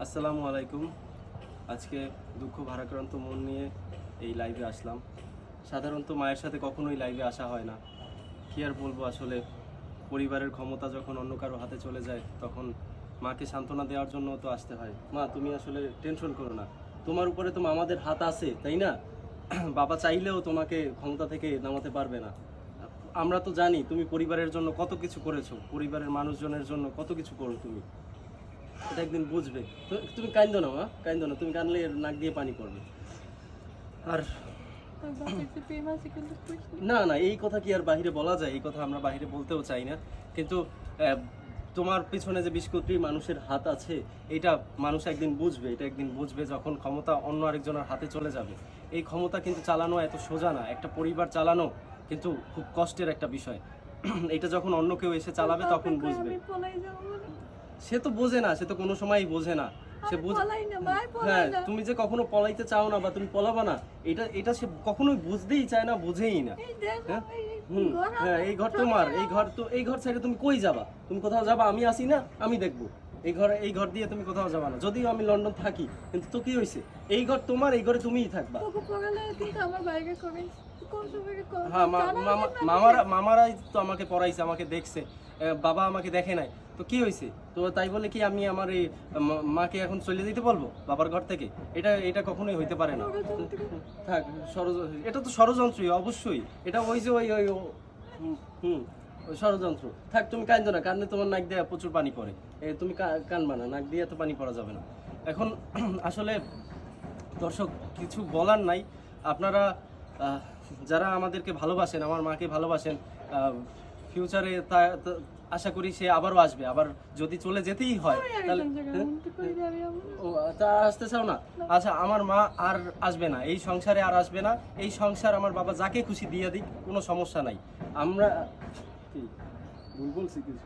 আসসালামু আলাইকুম। আজকে দুঃখ ভারাক্রান্ত মন নিয়ে এই লাইভে আসলাম। সাধারণত মায়ের সাথে কখনোই লাইভে আসা হয় না। কি আর বলবো, আসলে পরিবারের ক্ষমতা যখন অন্য কারো হাতে চলে যায় তখন মাকে সান্ত্বনা দেওয়ার জন্য তো আসতে হয়। মা, তুমি আসলে টেনশন করো না, তোমার উপরে তো আমাদের হাত আছে, তাই না? বাবা চাইলেও তোমাকে ক্ষমতা থেকে নামাতে পারবে না। আমরা তো জানি তুমি পরিবারের জন্য কত কিছু করেছো, পরিবারের মানুষজনের জন্য কত কিছু করো তুমি। এটা একদিন বুঝবে। তো তুমি কান্দো না মা, কান্দো না, তুমি কানলে এর নাক দিয়ে পানি পড়বে। আর না না, এই কথা কি আর বাহিরে বলা যায়? এই কথা আমরা বাহিরে বলতেও চাই না, কিন্তু তোমার পিছনে যে 20 কোটি মানুষের হাত আছে, এটা মানুষ একদিন বুঝবে। এটা একদিন বুঝবে যখন ক্ষমতা অন্য আরেকজনের হাতে চলে যাবে। এই ক্ষমতা কিন্তু চালানো এত সোজা না, একটা পরিবার চালানো কিন্তু খুব কষ্টের একটা বিষয়। এটা যখন অন্য কেউ এসে চালাবে তখন বুঝবে। সে তো বোঝে না, সে তো কোনো সময়ই বোঝে না। সে হ্যাঁ, তুমি যে কখনো পলাইতে চাও না বা তুমি পলাবা না, এটা এটা সে কখনোই বুঝতেই চায় না, বুঝেই না। হ্যাঁ, হ্যাঁ, এই ঘর তোমার, এই ঘর ছেড়ে তুমি কই যাবা? তুমি কোথাও যাবা? আমি আসি না, আমি দেখবো। এই ঘর দিয়ে তুমি কোথাও যাবা না। যদিও আমি লন্ডন থাকি, কিন্তু তো কি হয়েছে, এই ঘর তোমার, এই ঘরে তুমিই থাকবা। হ্যাঁ, মামারাই তো আমাকে পড়াইছে, আমাকে দেখছে। বাবা আমাকে দেখে নাই, তো কি হয়েছে? তো তাই বলে কি আমি আমার এই মাকে এখন চলে যেতে বলবো বাবার ঘর থেকে? এটা এটা কখনোই হইতে পারে না। থাক, এটা তো ষড়যন্ত্রই, অবশ্যই। এটা ওই যে ওই ওই হুম ওই ষড়যন্ত্র। থাক, তুমি কান্দো না, কান্দলে তোমার নাক দিয়ে প্রচুর পানি পড়ে। তুমি কানবা না, নাক দিয়ে এত পানি পড়া যাবে না এখন। আসলে দর্শক, কিছু বলার নাই। আপনারা যারা আমাদেরকে ভালোবাসেন, আমার মাকে ভালোবাসেন, ফিউচারে আশা করি সে আবারও আসবে। আবার যদি চলে যেতেই হয় তাহলে ও তা আসতে চাও না? আচ্ছা, আমার মা আর আসবে না, এই সংসারে আর আসবে না। এই সংসার আমার বাবা যাকে খুশি দিয়ে দিক, কোনো সমস্যা নাই। আমরা কি ভুল বলছি কিছু?